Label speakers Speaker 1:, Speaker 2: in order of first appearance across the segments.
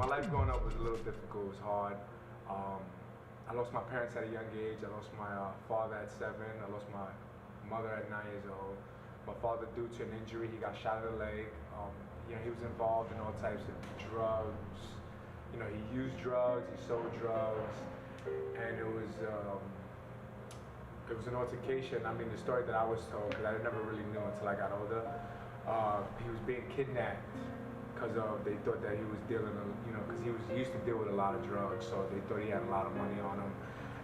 Speaker 1: life growing up was a little difficult. It was hard. I lost my parents at a young age. I lost my father at 7. I lost my mother at 9 years old. My father, due to an injury, he got shot in the leg. He was involved in all types of drugs. He used drugs, he sold drugs, and it was an altercation. I mean, the story that I was told, because I never really knew until I got older, he was being kidnapped because they thought that he was dealing, because he used to deal with a lot of drugs, so they thought he had a lot of money on him,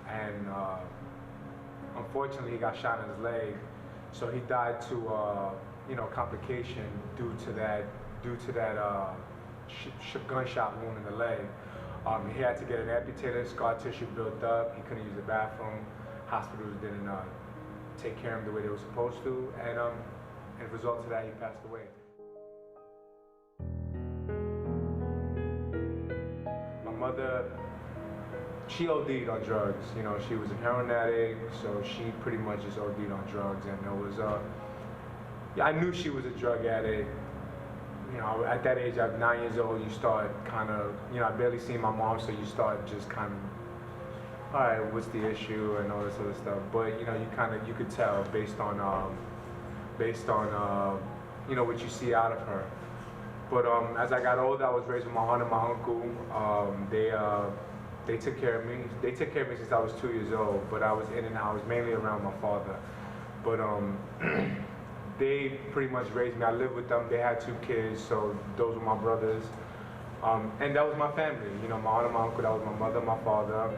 Speaker 1: and unfortunately he got shot in his leg, so he died to complication due to that gunshot wound in the leg. He had to get it amputated, scar tissue built up, he couldn't use the bathroom, hospitals didn't take care of him the way they were supposed to, and as a result of that, he passed away. My mother, she OD'd on drugs. She was a heroin addict, so she pretty much just OD'd on drugs, and it was, I knew she was a drug addict. At that age, at 9 years old, you start kind of, I barely seen my mom, so you start just kind of, all right, what's the issue and all this other stuff. But you could tell based on what you see out of her. But as I got older, I was raised with my aunt and my uncle. They took care of me. They took care of me since I was 2 years old. But I was in and out. I was mainly around my father. But they pretty much raised me. I lived with them. They had 2 kids, so those were my brothers. And that was my family. My aunt and my uncle. That was my mother, my father.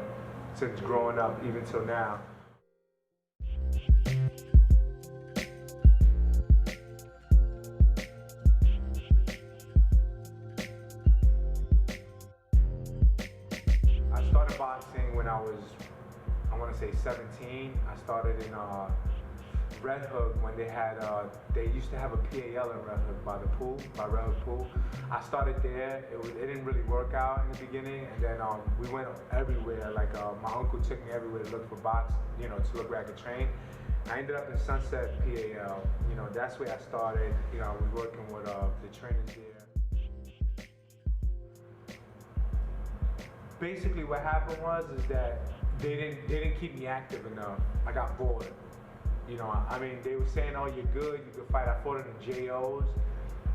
Speaker 1: Since growing up, even till now. I started boxing when I was, I want to say 17. I started in Red Hook when they used to have a PAL in Red Hook by Red Hook Pool. I started there. It didn't really work out in the beginning, and then we went everywhere. Like my uncle took me everywhere to look for to look where I could train. I ended up in Sunset PAL. That's where I started. I was working with the trainers there. Basically, what happened is that they didn't keep me active enough. I got bored. I mean, they were saying, oh, you're good, you can fight. I fought in the JOs.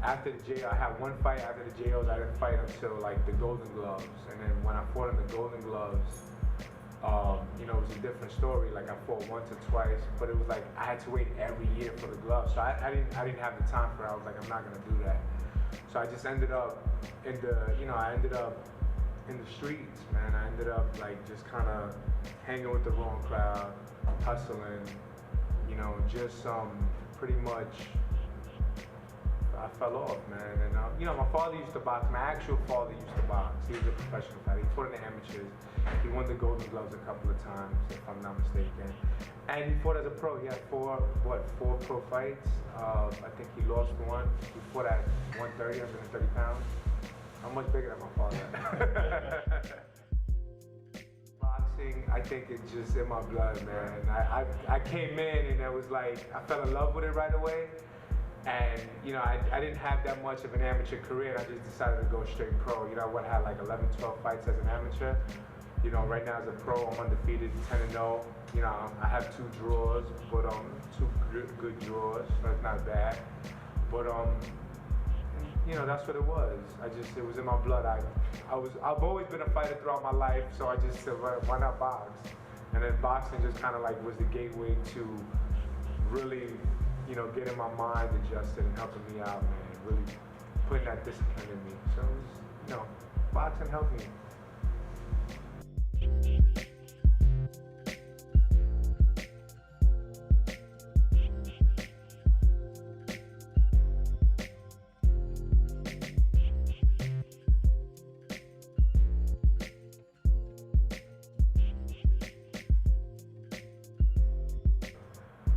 Speaker 1: After the JO, I had one fight. After the JOs, I didn't fight until like the Golden Gloves. And then when I fought in the Golden Gloves, it was a different story. Like I fought once or twice, but it was like I had to wait every year for the gloves. So I didn't have the time for it. I was like, I'm not gonna do that. So I just ended up in the streets, man. I ended up like just kind of hanging with the wrong crowd, hustling. Just pretty much, I fell off, man. And my father used to box. My actual father used to box. He was a professional fighter. He fought in the amateurs. He won the Golden Gloves a couple of times, if I'm not mistaken. And he fought as a pro. He had four pro fights. I think he lost one. He fought at 130, 130 pounds. I'm much bigger than my father. Boxing, I think it's just in my blood, man. I came in and it was like, I fell in love with it right away. And, I didn't have that much of an amateur career, and I just decided to go straight pro. I had like 11, 12 fights as an amateur. Right now as a pro, I'm undefeated, 10-0. I have 2 draws, but 2 good draws, so it's not bad. But that's what it was. It was in my blood. I've always been a fighter throughout my life, so I just said, why not box? And then boxing just kind of like was the gateway to really, getting my mind adjusted and helping me out, man. Really putting that discipline in me. So it was, boxing helped me.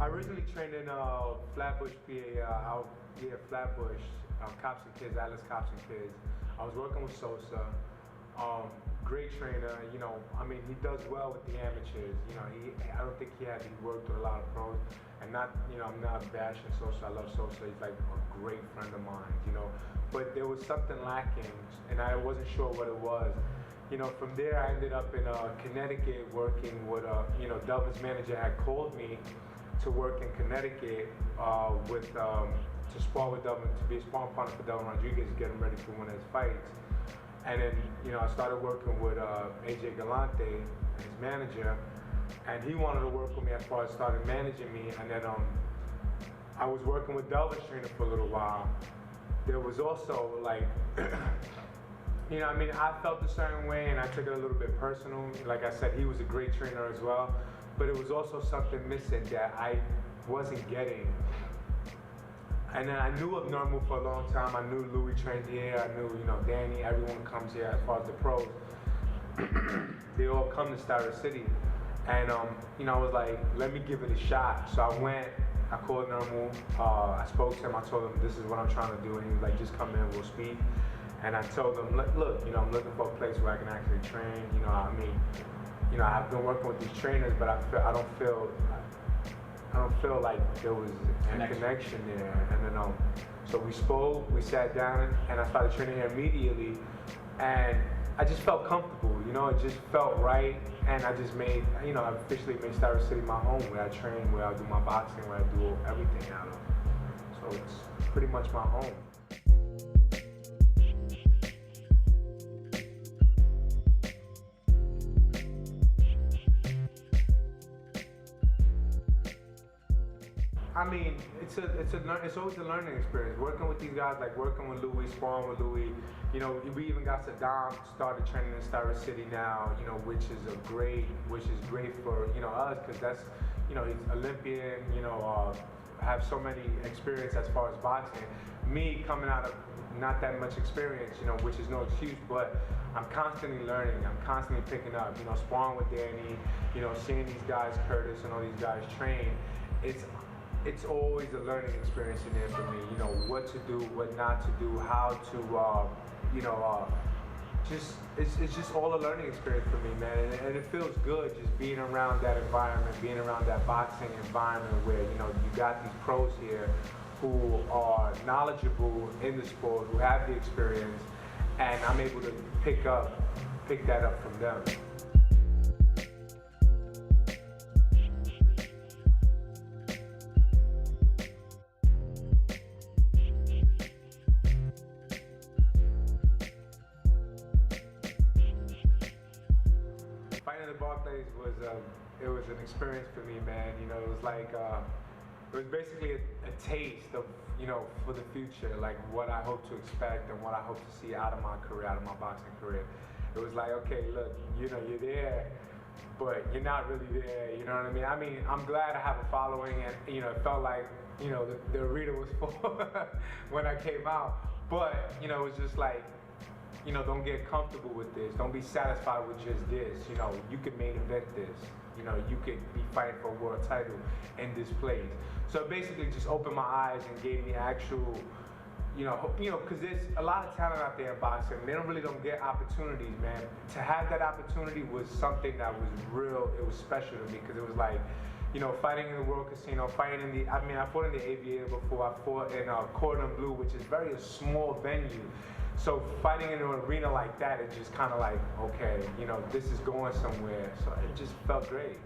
Speaker 1: I originally trained in Flatbush, PA, Flatbush, Cops and Kids, Atlas Cops and Kids. I was working with Sosa. great trainer. You know, I mean, he does well with the amateurs. You know, I don't think he worked with a lot of pros. And not, you know, I'm not bashing Sosa. I love Sosa. He's like a great friend of mine, you know. But there was something lacking, and I wasn't sure what it was. You know, from there I ended up in Connecticut working with, you know, Delvin's manager had called me to work in Connecticut to spar with Delvin, to be a sparring partner for Delvin Rodriguez, get him ready for one of his fights. And then, you know, I started working with AJ Galante, his manager, and he wanted to work with me as far as started managing me. And then I was working with Delvin's trainer for a little while. There was also like, you know, I mean, I felt a certain way and I took it a little bit personal. Like I said, he was a great trainer as well, but it was also something missing that I wasn't getting. And then I knew of Normal for a long time. I knew Louis trained here. I knew, you know, Danny, everyone comes here as far as the pros. They all come to Star City. And, you know, I was like, let me give it a shot. So I went, I called Normal, I spoke to him, I told him, this is what I'm trying to do. And he was like, just come in, we'll speak. And I told him, look, you know, I'm looking for a place where I can actually train. You know, I mean, you know, I've been working with these trainers, but I don't feel like there was a connection there. And then, so we spoke, we sat down, and I started training here immediately. And I just felt comfortable, you know, it just felt right. And I just made, you know, I officially made Star City my home, where I train, where I do my boxing, where I do everything out of. So it's pretty much my home. I mean, it's always a learning experience. Working with these guys, like working with Louis, sparring with Louis. You know, we even got Saddam started training in Star City now. You know, which is great for, you know, us, because that's, you know, he's Olympian. You know, have so many experience as far as boxing. Me coming out of not that much experience, you know, which is no excuse, but I'm constantly learning. I'm constantly picking up. You know, sparring with Danny. You know, seeing these guys, Curtis and all these guys train. It's always a learning experience in there for me, you know, what to do, what not to do, how to, you know, it's just all a learning experience for me, man, and it feels good just being around that environment, being around that boxing environment where, you know, you got these pros here who are knowledgeable in the sport, who have the experience, and I'm able to pick that up from them. Fighting the Barclays it was an experience for me, man. You know, it was like it was basically a taste of, you know, for the future, like what I hope to expect and what I hope to see out of my career, out of my boxing career. It was like, okay, look, you know, you're there, but you're not really there. You know what I mean? I mean, I'm glad I have a following, and you know, it felt like, you know, the arena was full when I came out. But you know, it was just like, you know, don't get comfortable with this. Don't be satisfied with just this. You know, you could main event this. You know, you could be fighting for a world title in this place. So it basically just opened my eyes and gave me actual, you know, because there's a lot of talent out there in boxing. They don't get opportunities, man. To have that opportunity was something that was real. It was special to me, because it was like, you know, fighting in the World Casino, fighting in the, I mean, I fought in the Aviator before. I fought in Cordon Bleu, which is very a small venue. So fighting in an arena like that, it just kind of like, okay, you know, this is going somewhere. So it just felt great.